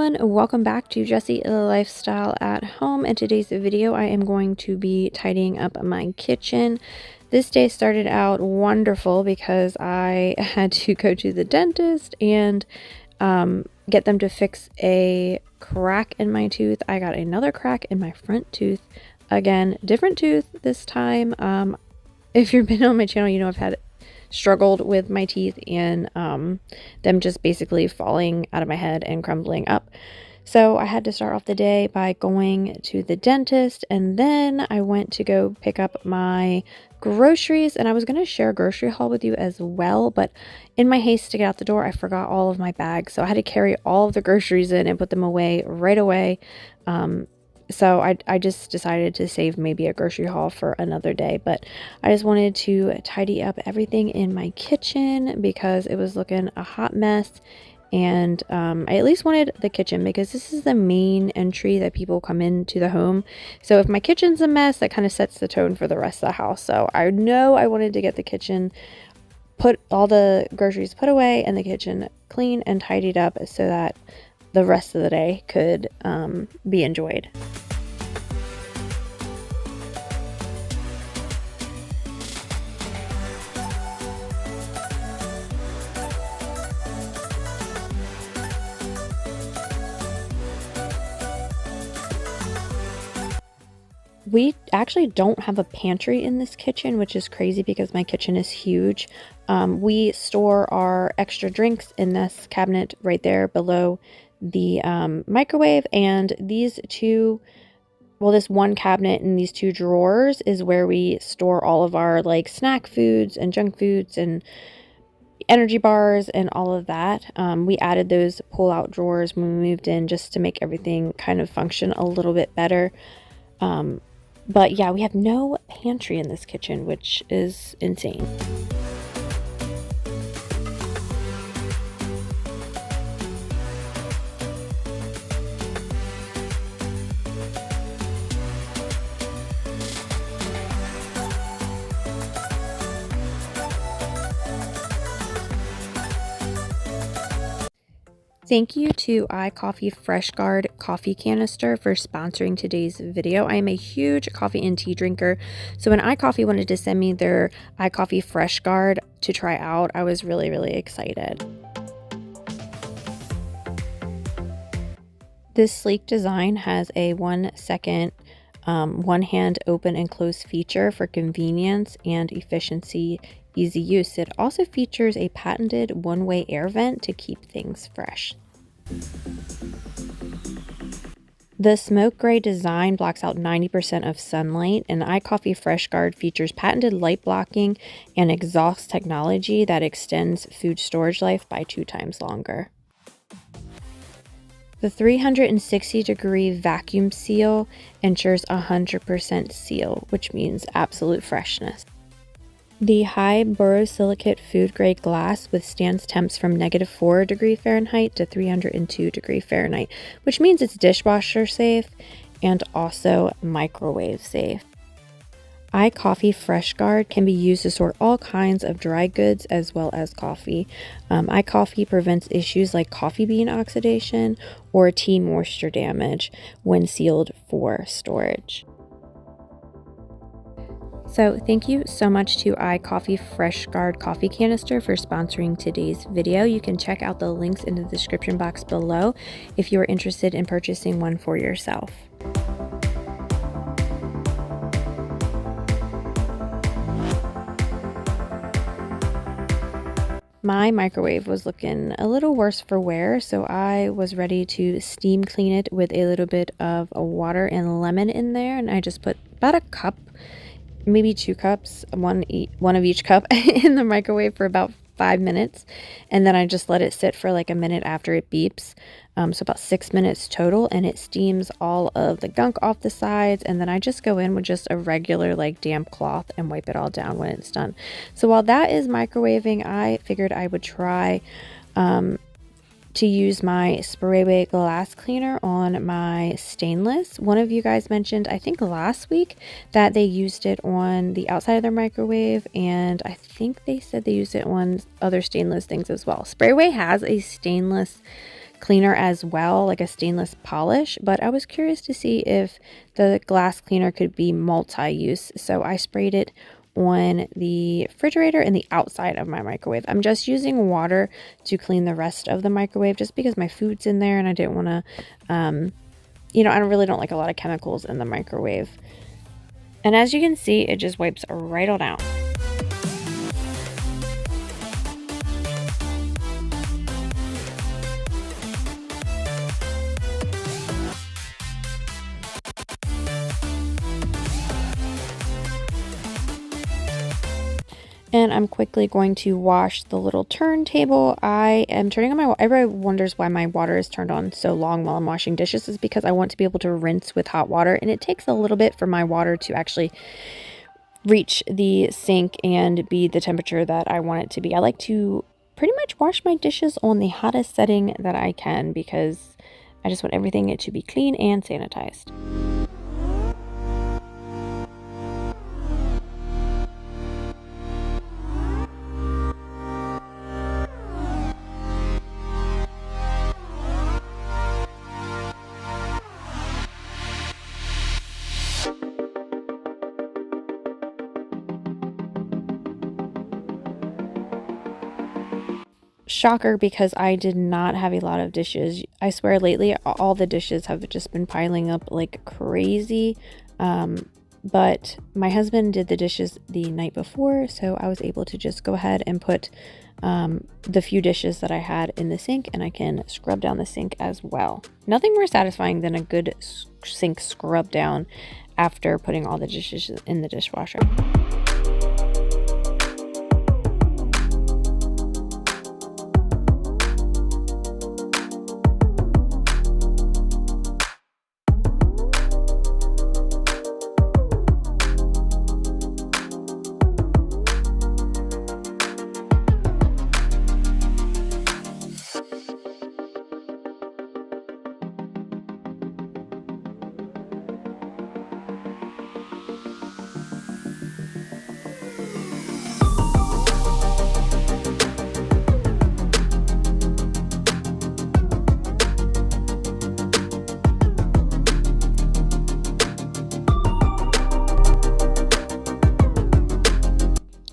everyone, welcome back to Jessie Lifestyle at Home. In today's video I am going to be tidying up my kitchen. This day started out wonderful because I had to go to the dentist and get them to fix a crack in my tooth. I got another crack in my front tooth. Again, different tooth this time. If you've been on my channel, you know I've had struggled with my teeth and them just basically falling out of my head and crumbling up. So I had to start off the day by going to the dentist, and then I went to go pick up my groceries, and I was going to share a grocery haul with you as well, but in my haste to get out the door I forgot all of my bags, so I had to carry all of the groceries in and put them away right away. So I just decided to save maybe a grocery haul for another day, but I just wanted to tidy up everything in my kitchen because it was looking a hot mess. And I at least wanted the kitchen because this is the main entry that people come into the home. So if my kitchen's a mess, that kind of sets the tone for the rest of the house. So I know I wanted to get the kitchen, put all the groceries put away and the kitchen clean and tidied up so that the rest of the day could be enjoyed. We actually don't have a pantry in this kitchen, which is crazy because my kitchen is huge. We store our extra drinks in this cabinet right there below the microwave, and these two, well, this one cabinet and these two drawers is where we store all of our like snack foods and junk foods and energy bars and all of that. We added those pull-out drawers when we moved in just to make everything kind of function a little bit better. But yeah, we have no pantry in this kitchen, which is insane. Thank you to iCoffee FreshGuard coffee canister for sponsoring today's video. I am a huge coffee and tea drinker, so when iCoffee wanted to send me their iCoffee FreshGuard to try out, I was really, really excited. This sleek design has a 1-second one hand open and close feature for convenience and efficiency. Easy use. It also features a patented one-way air vent to keep things fresh. The smoke gray design blocks out 90% of sunlight, and iCoffee FreshGuard features patented light blocking and exhaust technology that extends food storage life by 2 times longer. The 360-degree vacuum seal ensures 100% seal, which means absolute freshness. The high borosilicate food-grade glass withstands temps from -4°F to 302°F, which means it's dishwasher safe and also microwave safe. iCoffee FreshGuard can be used to sort all kinds of dry goods as well as coffee. iCoffee prevents issues like coffee bean oxidation or tea moisture damage when sealed for storage. So thank you so much to iCoffee FreshGuard coffee canister for sponsoring today's video. You can check out the links in the description box below if you are interested in purchasing one for yourself. My microwave was looking a little worse for wear, so I was ready to steam clean it with a little bit of water and lemon in there, and I just put about a cup, maybe 2 cups, one of each cup in the microwave for about 5 minutes, and then I just let it sit for like a minute after it beeps, so about 6 minutes total, and it steams all of the gunk off the sides, and then I just go in with just a regular like damp cloth and wipe it all down when it's done. So while that is microwaving, I figured I would try to use my spray glass cleaner on my stainless. One of you guys mentioned, I think last week, that they used it on the outside of their microwave, and I think they said they used it on other stainless things as well. Sprayway has a stainless cleaner as well, like a stainless polish, but I was curious to see if the glass cleaner could be multi-use. So I sprayed it on the refrigerator and the outside of my microwave. I'm just using water to clean the rest of the microwave just because my food's in there and I didn't want to, I really don't like a lot of chemicals in the microwave. And as you can see, it just wipes right on out. And I'm quickly going to wash the little turntable. I am turning on everybody wonders why my water is turned on so long while I'm washing dishes. Is because I want to be able to rinse with hot water, and it takes a little bit for my water to actually reach the sink and be the temperature that I want it to be. I like to pretty much wash my dishes on the hottest setting that I can because I just want everything to be clean and sanitized. Shocker, because I did not have a lot of dishes. I swear lately all the dishes have just been piling up like crazy. But my husband did the dishes the night before, so I was able to just go ahead and put the few dishes that I had in the sink, and I can scrub down the sink as well. Nothing more satisfying than a good sink scrub down after putting all the dishes in the dishwasher.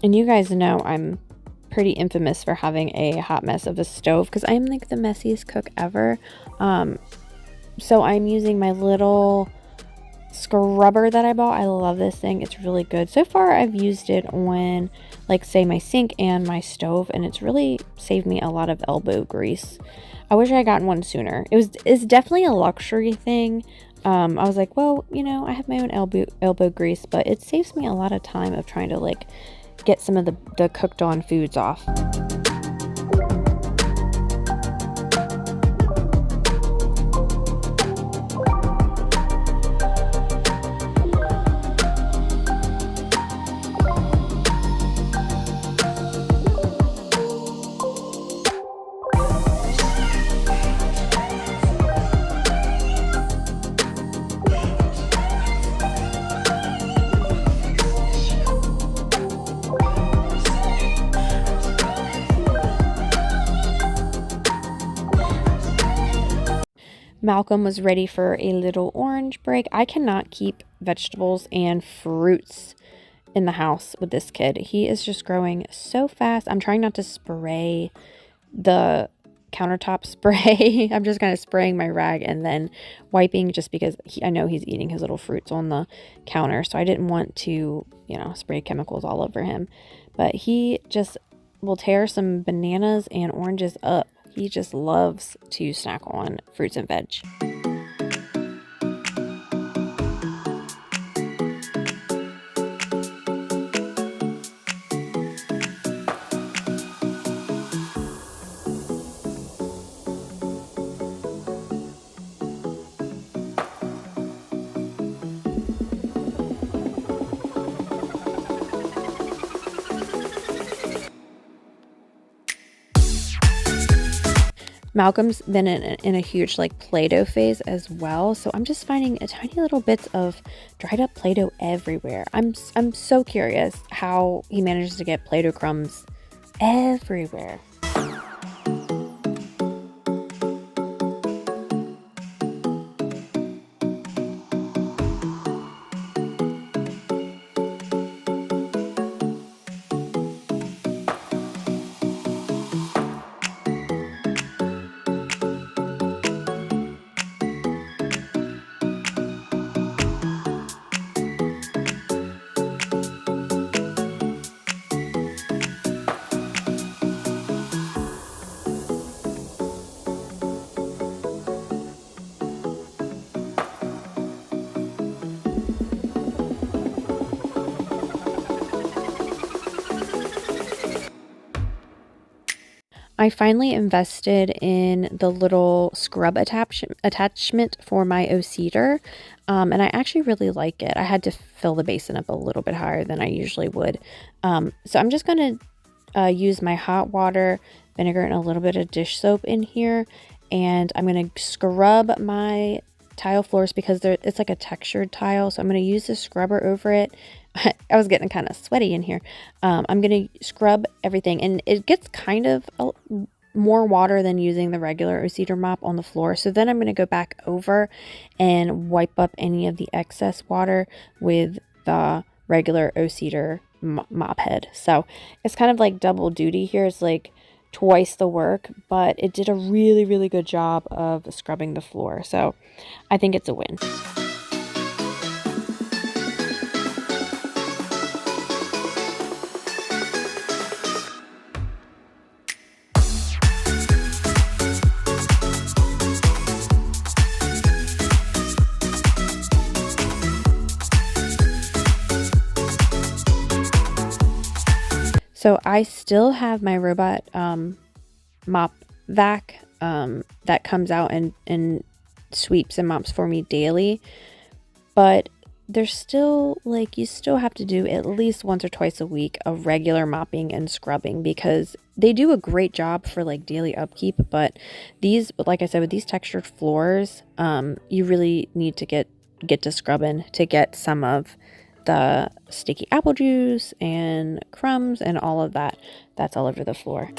And you guys know I'm pretty infamous for having a hot mess of a stove because I am like the messiest cook ever. So I'm using my little scrubber that I bought. I love this thing. It's really good. So far I've used it on, like, say my sink and my stove, and it's really saved me a lot of elbow grease. I wish I had gotten one sooner. It's definitely a luxury thing. I was like, well, I have my own elbow grease, but it saves me a lot of time of trying to like get some of the cooked on foods off. Malcolm was ready for a little orange break. I cannot keep vegetables and fruits in the house with this kid. He is just growing so fast. I'm trying not to spray the countertop spray. I'm just kind of spraying my rag and then wiping just because I know he's eating his little fruits on the counter. So I didn't want to, spray chemicals all over him. But he just will tear some bananas and oranges up. He just loves to snack on fruits and veg. Malcolm's been in a huge like Play-Doh phase as well, so I'm just finding a tiny little bits of dried up Play-Doh everywhere. I'm so curious how he manages to get Play-Doh crumbs everywhere. I finally invested in the little scrub attachment for my O-Cedar, and I actually really like it. I had to fill the basin up a little bit higher than I usually would. So I'm just going to use my hot water, vinegar, and a little bit of dish soap in here, and I'm going to scrub my tile floors because it's like a textured tile, so I'm going to use the scrubber over it. I was getting kind of sweaty in here. I'm going to scrub everything, and it gets kind of more water than using the regular O-Cedar mop on the floor. So then I'm going to go back over and wipe up any of the excess water with the regular O-Cedar mop head. So it's kind of like double duty here. It's like twice the work, but it did a really, really good job of scrubbing the floor. So I think it's a win. So I still have my robot mop vac that comes out and sweeps and mops for me daily, but there's still, like, you still have to do at least once or twice a week of regular mopping and scrubbing, because they do a great job for like daily upkeep. But these, like I said, with these textured floors, you really need to get to scrubbing to get some of the sticky apple juice and crumbs and all of that that's all over the floor.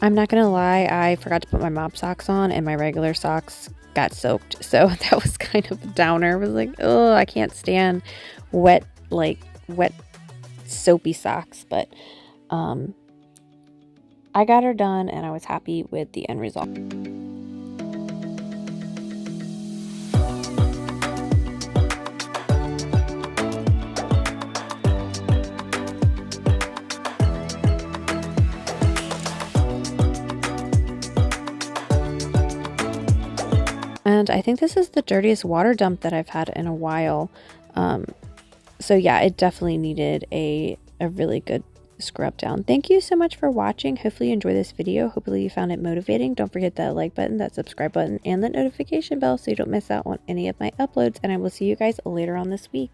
I'm not gonna lie, I forgot to put my mop socks on and my regular socks got soaked. So that was kind of a downer. I was like, oh, I can't stand wet soapy socks. But I got her done and I was happy with the end result. And I think this is the dirtiest water dump that I've had in a while. So yeah, it definitely needed a really good scrub down. Thank you so much for watching. Hopefully you enjoyed this video. Hopefully you found it motivating. Don't forget that like button, that subscribe button, and that notification bell so you don't miss out on any of my uploads. And I will see you guys later on this week.